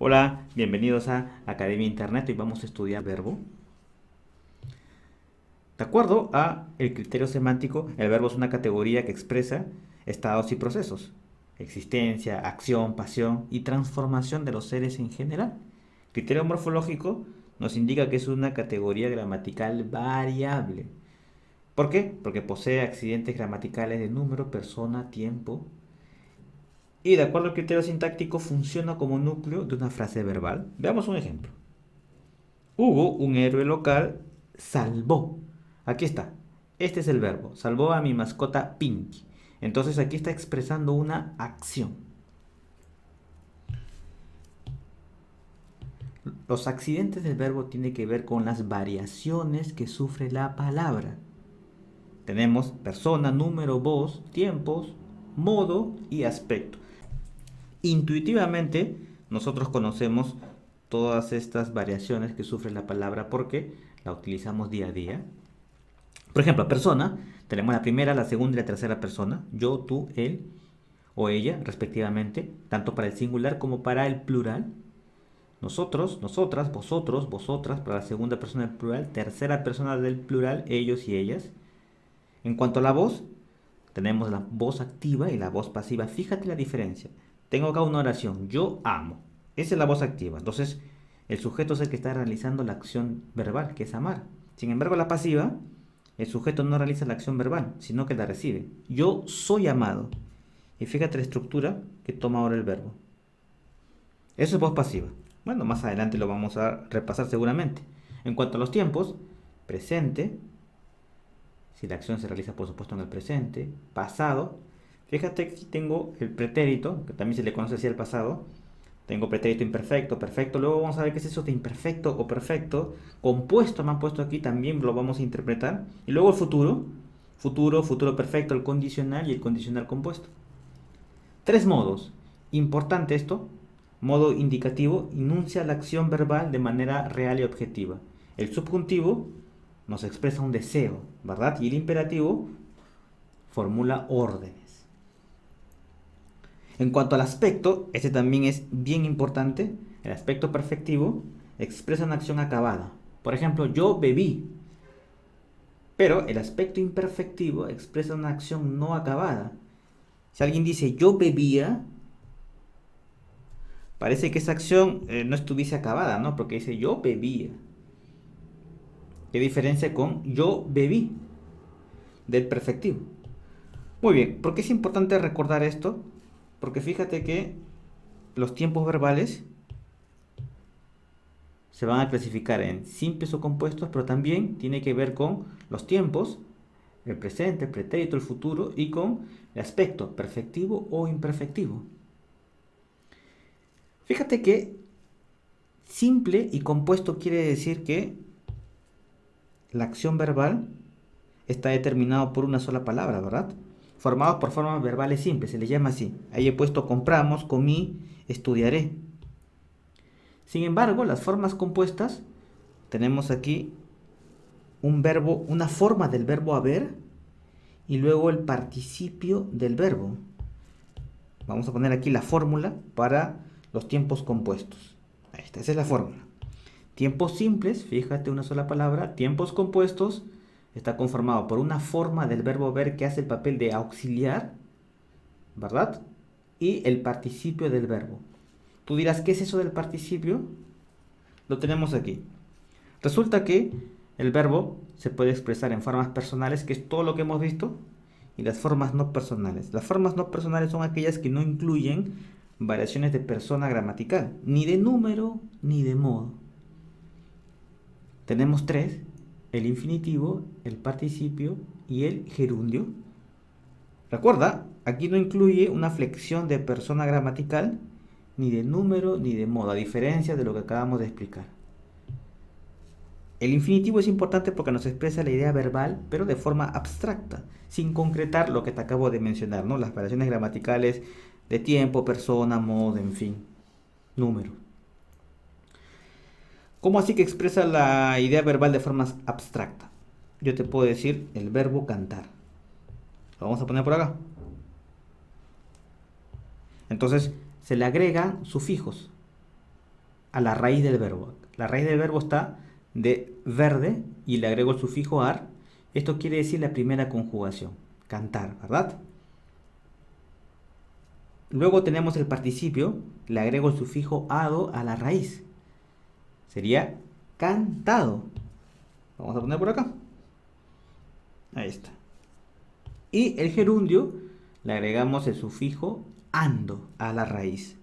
Hola, bienvenidos a Academia Internet. Hoy vamos a estudiar verbo. De acuerdo a el criterio semántico, el verbo es una categoría que expresa estados y procesos, existencia, acción, pasión y transformación de los seres en general. Criterio morfológico nos indica que es una categoría gramatical variable. ¿Por qué? Porque posee accidentes gramaticales de número, persona, tiempo. Y de acuerdo al criterio sintáctico funciona como núcleo de una frase verbal. Veamos un ejemplo. Hugo, un héroe local, salvó. Aquí está. Este es el verbo. Salvó a mi mascota Pinky. Entonces aquí está expresando una acción. Los accidentes del verbo tienen que ver con las variaciones que sufre la palabra. Tenemos persona, número, voz, tiempos, modo y aspecto. Intuitivamente nosotros conocemos todas estas variaciones que sufre la palabra porque la utilizamos día a día. Por ejemplo, persona, tenemos la primera, la segunda y la tercera persona, yo, tú, él o ella, respectivamente, tanto para el singular como para el plural. Nosotros, nosotras, vosotros, vosotras, para la segunda persona del plural, tercera persona del plural, ellos y ellas. En cuanto a la voz, tenemos la voz activa y la voz pasiva. Fíjate la diferencia. Tengo acá una oración, yo amo. Esa es la voz activa. Entonces, el sujeto es el que está realizando la acción verbal, que es amar. Sin embargo, la pasiva, el sujeto no realiza la acción verbal, sino que la recibe. Yo soy amado. Y fíjate la estructura que toma ahora el verbo. Eso es voz pasiva. Bueno, más adelante lo vamos a repasar seguramente. En cuanto a los tiempos, presente, si la acción se realiza por supuesto en el presente, pasado. Fíjate que aquí tengo el pretérito, que también se le conoce así al pasado. Tengo pretérito imperfecto, perfecto. Luego vamos a ver qué es eso de imperfecto o perfecto. Compuesto me han puesto aquí, también lo vamos a interpretar. Y luego el futuro. Futuro, futuro perfecto, el condicional y el condicional compuesto. Tres modos. Importante esto. Modo indicativo, enuncia la acción verbal de manera real y objetiva. El subjuntivo nos expresa un deseo, ¿verdad? Y el imperativo formula órdenes. En cuanto al aspecto, este también es bien importante. El aspecto perfectivo expresa una acción acabada. Por ejemplo, yo bebí. Pero el aspecto imperfectivo expresa una acción no acabada. Si alguien dice yo bebía, parece que esa acción no estuviese acabada, ¿no? Porque dice yo bebía. ¿Qué diferencia con yo bebí del perfectivo? Muy bien, ¿por qué es importante recordar esto? Porque fíjate que los tiempos verbales se van a clasificar en simples o compuestos, pero también tiene que ver con los tiempos, el presente, el pretérito, el futuro y con el aspecto perfectivo o imperfectivo. Fíjate que simple y compuesto quiere decir que la acción verbal está determinado por una sola palabra, ¿verdad? Formados por formas verbales simples, se les llama así. Ahí he puesto compramos, comí, estudiaré. Sin embargo, las formas compuestas, tenemos aquí un verbo, una forma del verbo haber y luego el participio del verbo. Vamos a poner aquí la fórmula para los tiempos compuestos. Ahí está, esa es la fórmula. Tiempos simples, fíjate una sola palabra. Tiempos compuestos está conformado por una forma del verbo haber que hace el papel de auxiliar, ¿verdad? Y el participio del verbo. Tú dirás, ¿qué es eso del participio? Lo tenemos aquí. Resulta que el verbo se puede expresar en formas personales, que es todo lo que hemos visto, y las formas no personales. Las formas no personales son aquellas que no incluyen variaciones de persona gramatical, ni de número ni de modo. Tenemos tres: el infinitivo, el participio y el gerundio. Recuerda, aquí no incluye una flexión de persona gramatical, ni de número ni de modo, a diferencia de lo que acabamos de explicar. El infinitivo es importante porque nos expresa la idea verbal, pero de forma abstracta, sin concretar lo que te acabo de mencionar, ¿no? Las variaciones gramaticales de tiempo, persona, modo, en fin, número. ¿Cómo así que expresa la idea verbal de forma abstracta? Yo te puedo decir el verbo cantar. Lo vamos a poner por acá. Entonces, se le agregan sufijos. a la raíz del verbo. La raíz del verbo está de verde y le agrego el sufijo ar. Esto quiere decir la primera conjugación, cantar, ¿verdad? Luego tenemos el participio, le agrego el sufijo ado a la raíz. Sería cantado. Vamos a poner por acá. Ahí está. Y el gerundio, le agregamos el sufijo ando a la raíz.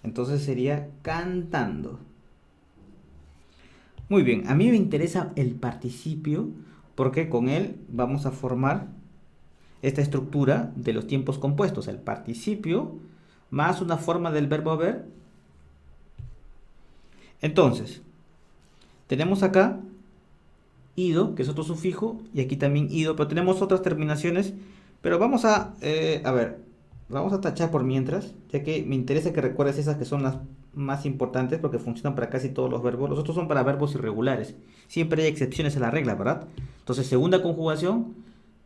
Entonces sería cantando. Muy bien, a mí me interesa el participio porque con él vamos a formar esta estructura de los tiempos compuestos. El participio más una forma del verbo haber. Entonces, tenemos acá ido, que es otro sufijo, y aquí también ido, pero tenemos otras terminaciones. Pero vamos a ver, vamos a tachar por mientras, ya que me interesa que recuerdes esas que son las más importantes porque funcionan para casi todos los verbos. Los otros son para verbos irregulares. Siempre hay excepciones a la regla, ¿verdad? Entonces, segunda conjugación,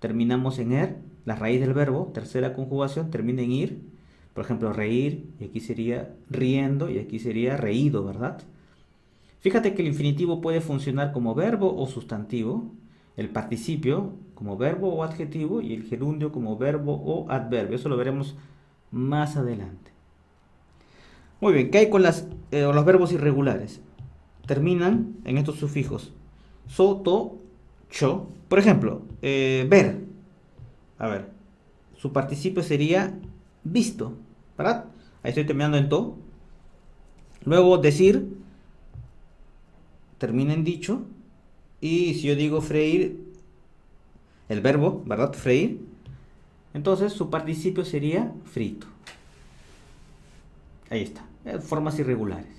terminamos en er, la raíz del verbo. Tercera conjugación, termina en ir. Por ejemplo, reír, y aquí sería riendo, y aquí sería reído, ¿verdad? Fíjate que el infinitivo puede funcionar como verbo o sustantivo, el participio como verbo o adjetivo y el gerundio como verbo o adverbio. Eso lo veremos más adelante. Muy bien, ¿qué hay con los verbos irregulares? Terminan en estos sufijos so, to, cho. Por ejemplo, ver. A ver, su participio sería visto, ¿verdad? Ahí estoy terminando en to. Luego decir, termina en dicho. Y si yo digo freír, el verbo, ¿verdad? Freír. Entonces su participio sería frito. Ahí está. Formas irregulares.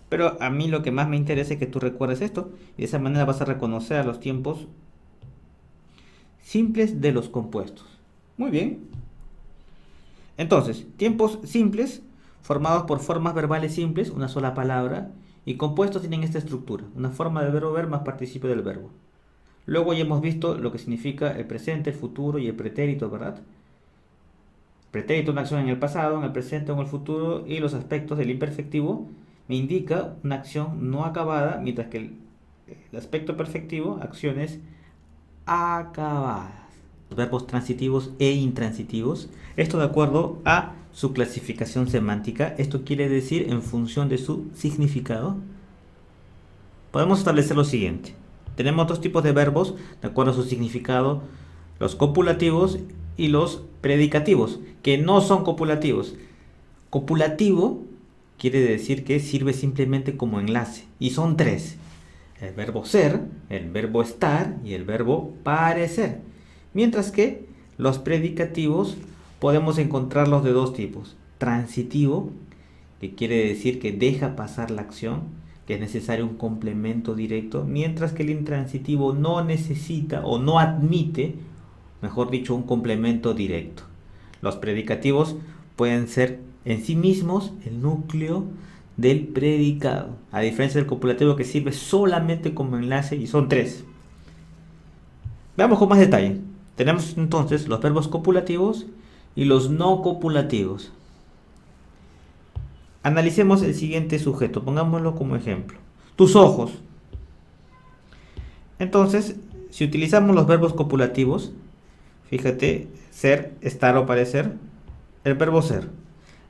Pero a mí lo que más me interesa es que tú recuerdes esto. Y de esa manera vas a reconocer a los tiempos simples de los compuestos. Muy bien. Entonces, tiempos simples formados por formas verbales simples, una sola palabra, y compuestos tienen esta estructura, una forma del verbo ver más participio del verbo. Luego ya hemos visto lo que significa el presente, el futuro y el pretérito, ¿verdad? Pretérito, una acción en el pasado, en el presente o en el futuro, y los aspectos del imperfectivo me indica una acción no acabada, mientras que el aspecto perfectivo, acciones acabadas. Los verbos transitivos e intransitivos, esto de acuerdo a su clasificación semántica. Esto quiere decir en función de su significado. Podemos establecer lo siguiente. Tenemos dos tipos de verbos de acuerdo a su significado: los copulativos y los predicativos, que no son copulativos. Copulativo quiere decir que sirve simplemente como enlace, y son tres: el verbo ser, el verbo estar y el verbo parecer. Mientras que los predicativos podemos encontrarlos de dos tipos: transitivo, que quiere decir que deja pasar la acción, que es necesario un complemento directo, mientras que el intransitivo no necesita o no admite, mejor dicho, un complemento directo. Los predicativos pueden ser en sí mismos el núcleo del predicado, a diferencia del copulativo que sirve solamente como enlace, y son tres. Veamos con más detalle. Tenemos entonces los verbos copulativos y los no copulativos. Analicemos el siguiente sujeto, pongámoslo como ejemplo. Tus ojos. Entonces, si utilizamos los verbos copulativos, fíjate, ser, estar o parecer, el verbo ser.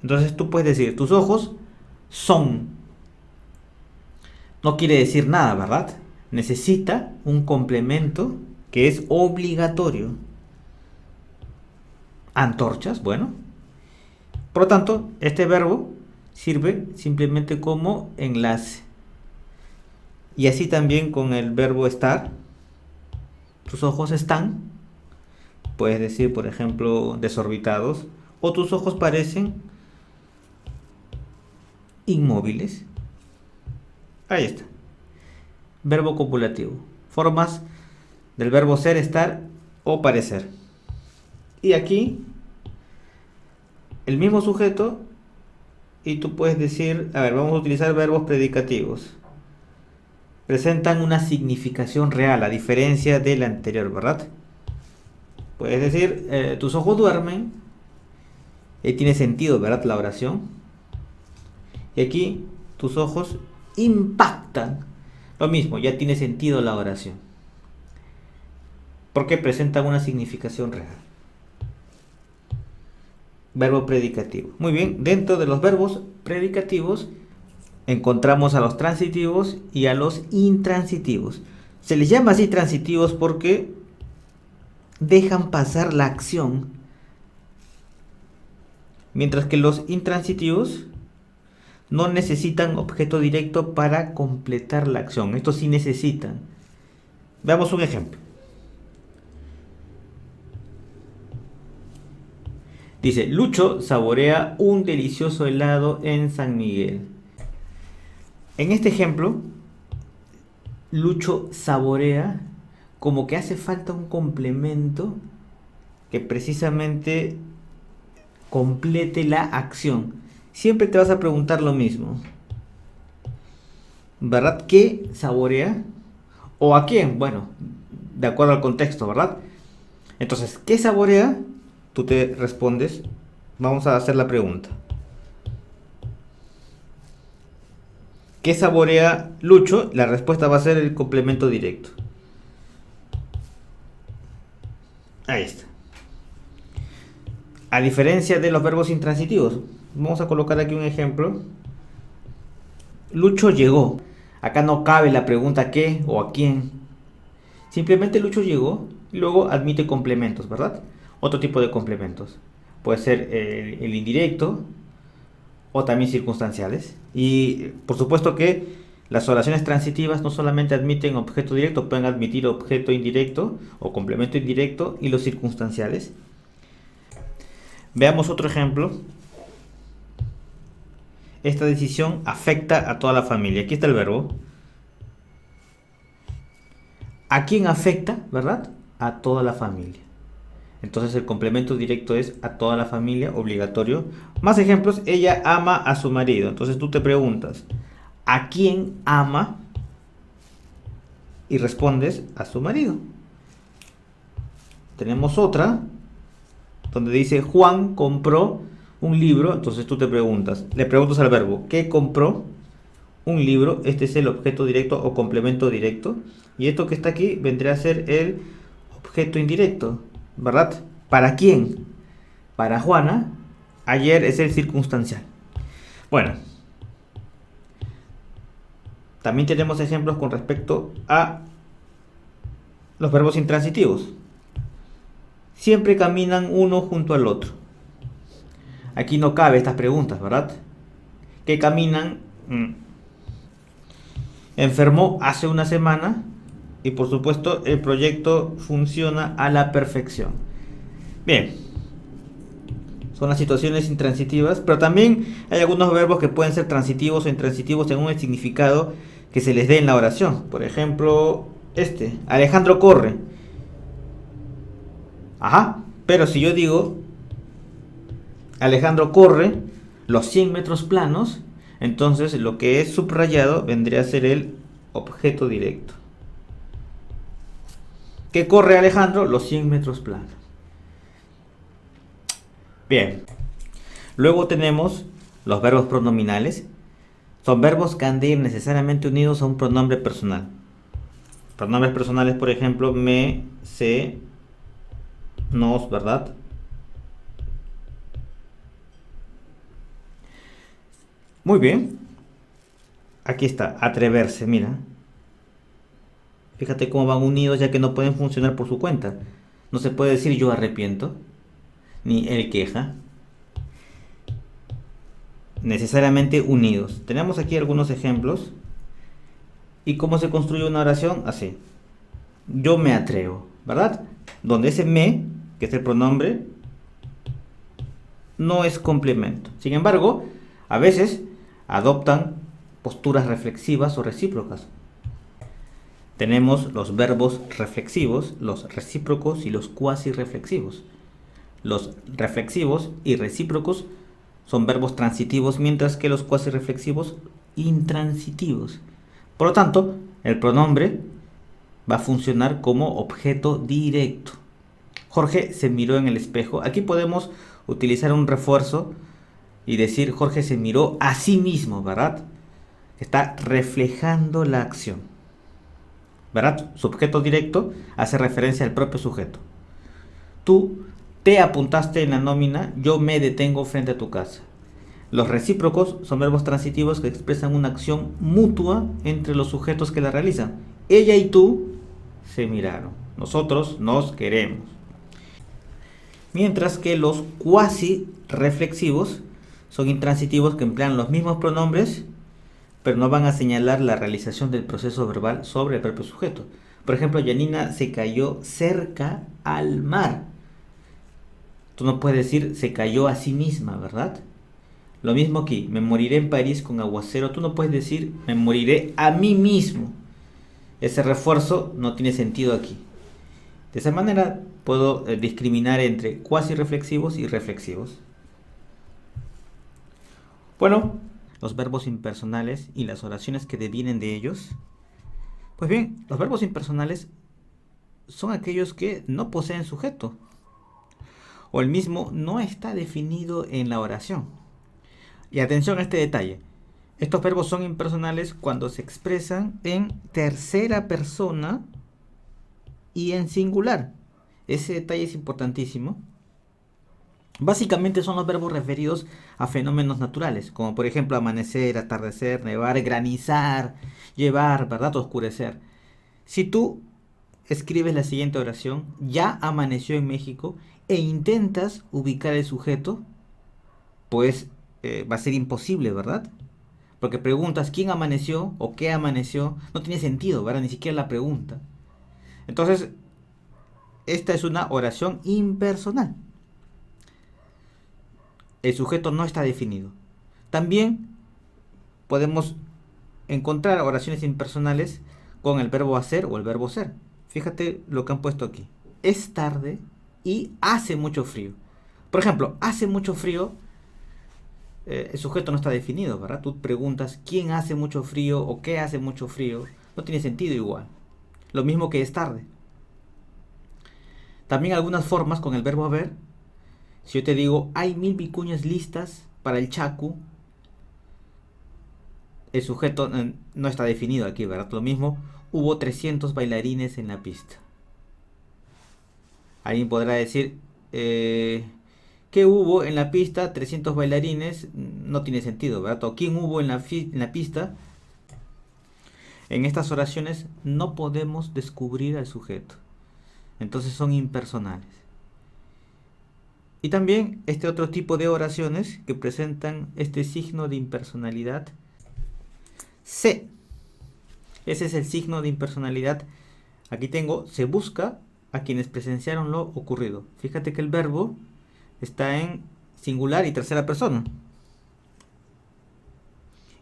Entonces tú puedes decir, tus ojos son. No quiere decir nada, ¿verdad? Necesita un complemento que es obligatorio. Antorchas, bueno. Por lo tanto, este verbo sirve simplemente como enlace. Y así también con el verbo estar. Tus ojos están. Puedes decir, por ejemplo, desorbitados. O tus ojos parecen inmóviles. Ahí está. Verbo copulativo. Formas del verbo ser, estar o parecer. Y aquí el mismo sujeto, y tú puedes decir, a ver, vamos a utilizar verbos predicativos. Presentan una significación real, a diferencia del anterior, ¿verdad? Puedes decir, tus ojos duermen. Tiene sentido, ¿verdad? La oración. Y aquí, tus ojos impactan. Lo mismo, ya tiene sentido la oración. Porque presentan una significación real. Verbo predicativo. Muy bien, dentro de los verbos predicativos encontramos a los transitivos y a los intransitivos. Se les llama así transitivos porque dejan pasar la acción, mientras que los intransitivos no necesitan objeto directo para completar la acción. Estos sí necesitan. Veamos un ejemplo. Dice, Lucho saborea un delicioso helado en San Miguel. En este ejemplo, Lucho saborea como que hace falta un complemento que precisamente complete la acción. Siempre te vas a preguntar lo mismo, ¿verdad? ¿Qué saborea? ¿O a quién? Bueno, de acuerdo al contexto, ¿verdad? Entonces, ¿qué saborea? Tú te respondes, vamos a hacer la pregunta. ¿Qué saborea Lucho? La respuesta va a ser el complemento directo. Ahí está. A diferencia de los verbos intransitivos, vamos a colocar aquí un ejemplo. Lucho llegó. Acá no cabe la pregunta qué o a quién. Simplemente Lucho llegó y luego admite complementos, ¿verdad? Otro tipo de complementos. Puede ser el indirecto o también circunstanciales. Y por supuesto que las oraciones transitivas no solamente admiten objeto directo, pueden admitir objeto indirecto o complemento indirecto y los circunstanciales. Veamos otro ejemplo. Esta decisión afecta a toda la familia. Aquí está el verbo. ¿A quién afecta, verdad? A toda la familia. Entonces el complemento directo es a toda la familia, obligatorio. Más ejemplos, ella ama a su marido. Entonces tú te preguntas, ¿a quién ama? Y respondes, a su marido. Tenemos otra, donde dice, Juan compró un libro. Entonces tú te preguntas, le preguntas al verbo, ¿qué compró? Un libro. Este es el objeto directo o complemento directo. Y esto que está aquí vendría a ser el objeto indirecto, ¿verdad? ¿Para quién? Para Juana. Ayer es el circunstancial. Bueno, también tenemos ejemplos con respecto a los verbos intransitivos. Siempre caminan uno junto al otro. Aquí no cabe estas preguntas, ¿verdad? ¿Qué caminan? Enfermó hace una semana. Y por supuesto el proyecto funciona a la perfección. Bien, son las situaciones intransitivas, pero también hay algunos verbos que pueden ser transitivos o intransitivos según el significado que se les dé en la oración. Por ejemplo, Alejandro corre. Ajá, pero si yo digo Alejandro corre los 100 metros planos, entonces lo que es subrayado vendría a ser el objeto directo. ¿Qué corre Alejandro? Los 100 metros planos. Bien. Luego tenemos los verbos pronominales. Son verbos que han de ir necesariamente unidos a un pronombre personal. Pronombres personales, por ejemplo, me, se, nos, ¿verdad? Muy bien. Aquí está, atreverse, mira. Fíjate cómo van unidos ya que no pueden funcionar por su cuenta. No se puede decir yo arrepiento, ni él queja. Necesariamente unidos. Tenemos aquí algunos ejemplos. ¿Y cómo se construye una oración? Así. Yo me atrevo, ¿verdad? Donde ese me, que es el pronombre, no es complemento. Sin embargo, a veces adoptan posturas reflexivas o recíprocas. Tenemos los verbos reflexivos, los recíprocos y los cuasi reflexivos. Los reflexivos y recíprocos son verbos transitivos, mientras que los cuasi reflexivos intransitivos. Por lo tanto, el pronombre va a funcionar como objeto directo. Jorge se miró en el espejo. Aquí podemos utilizar un refuerzo y decir Jorge se miró a sí mismo, ¿verdad? Está reflejando la acción, ¿verdad? Sujeto directo hace referencia al propio sujeto. Tú te apuntaste en la nómina, yo me detengo frente a tu casa. Los recíprocos son verbos transitivos que expresan una acción mutua entre los sujetos que la realizan. Ella y tú se miraron. Nosotros nos queremos. Mientras que los cuasi reflexivos son intransitivos que emplean los mismos pronombres, pero no van a señalar la realización del proceso verbal sobre el propio sujeto. Por ejemplo, Janina se cayó cerca al mar. Tú no puedes decir se cayó a sí misma, ¿verdad? Lo mismo aquí, me moriré en París con aguacero. Tú no puedes decir me moriré a mí mismo. Ese refuerzo no tiene sentido aquí. De esa manera puedo discriminar entre cuasi reflexivos y reflexivos. Bueno, los verbos impersonales y las oraciones que devienen de ellos. Pues bien, los verbos impersonales son aquellos que no poseen sujeto, o el mismo no está definido en la oración. Y atención a este detalle. Estos verbos son impersonales cuando se expresan en tercera persona y en singular. Ese detalle es importantísimo. Básicamente son los verbos referidos a fenómenos naturales, como por ejemplo amanecer, atardecer, nevar, granizar, llevar, ¿verdad? Oscurecer. Si tú escribes la siguiente oración, ya amaneció en México, e intentas ubicar el sujeto, pues va a ser imposible, ¿verdad? Porque preguntas quién amaneció o qué amaneció, no tiene sentido, ¿verdad? Ni siquiera la pregunta. Entonces, esta es una oración impersonal. El sujeto no está definido. También podemos encontrar oraciones impersonales con el verbo hacer o el verbo ser. Fíjate lo que han puesto aquí. Es tarde y hace mucho frío. Por ejemplo, hace mucho frío, el sujeto no está definido, ¿verdad? Tú preguntas quién hace mucho frío o qué hace mucho frío. No tiene sentido igual. Lo mismo que es tarde. También algunas formas con el verbo haber. Si yo te digo, hay 1000 vicuñas listas para el chacu, el sujeto no está definido aquí, ¿verdad? Lo mismo, hubo 300 bailarines en la pista. Alguien podrá decir, ¿qué hubo en la pista? 300 bailarines, no tiene sentido, ¿verdad? O ¿quién hubo en la pista? En estas oraciones no podemos descubrir al sujeto. Entonces son impersonales. Y también este otro tipo de oraciones que presentan este signo de impersonalidad. Se. Ese es el signo de impersonalidad. Aquí tengo, se busca a quienes presenciaron lo ocurrido. Fíjate que el verbo está en singular y tercera persona.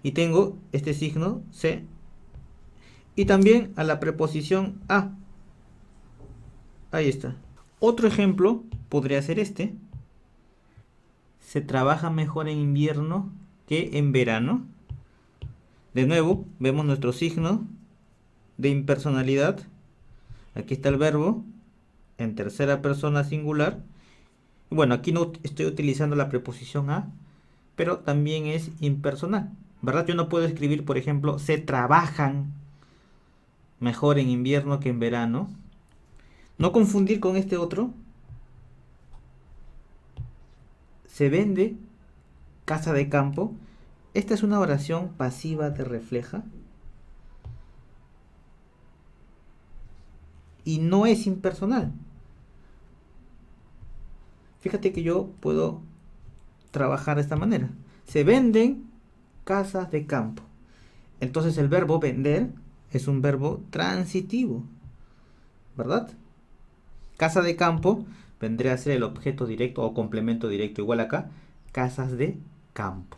Y tengo este signo se. Y también a la preposición a. Ahí está. Otro ejemplo podría ser este. Se trabaja mejor en invierno que en verano. De nuevo, vemos nuestro signo de impersonalidad. Aquí está el verbo en tercera persona singular. Y bueno, aquí no estoy utilizando la preposición a, pero también es impersonal, ¿verdad? Yo no puedo escribir, por ejemplo, se trabajan mejor en invierno que en verano. No confundir con este otro. Se vende casa de campo. Esta es una oración pasiva de refleja. Y no es impersonal. Fíjate que yo puedo trabajar de esta manera. Se venden casas de campo. Entonces el verbo vender es un verbo transitivo, ¿verdad? Casa de campo vendría a ser el objeto directo o complemento directo. Igual acá, casas de campo.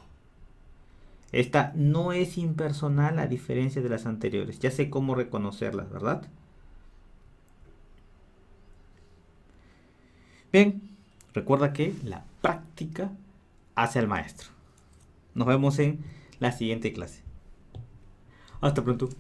Esta no es impersonal a diferencia de las anteriores. Ya sé cómo reconocerlas, ¿verdad? Bien, recuerda que la práctica hace al maestro. Nos vemos en la siguiente clase. Hasta pronto.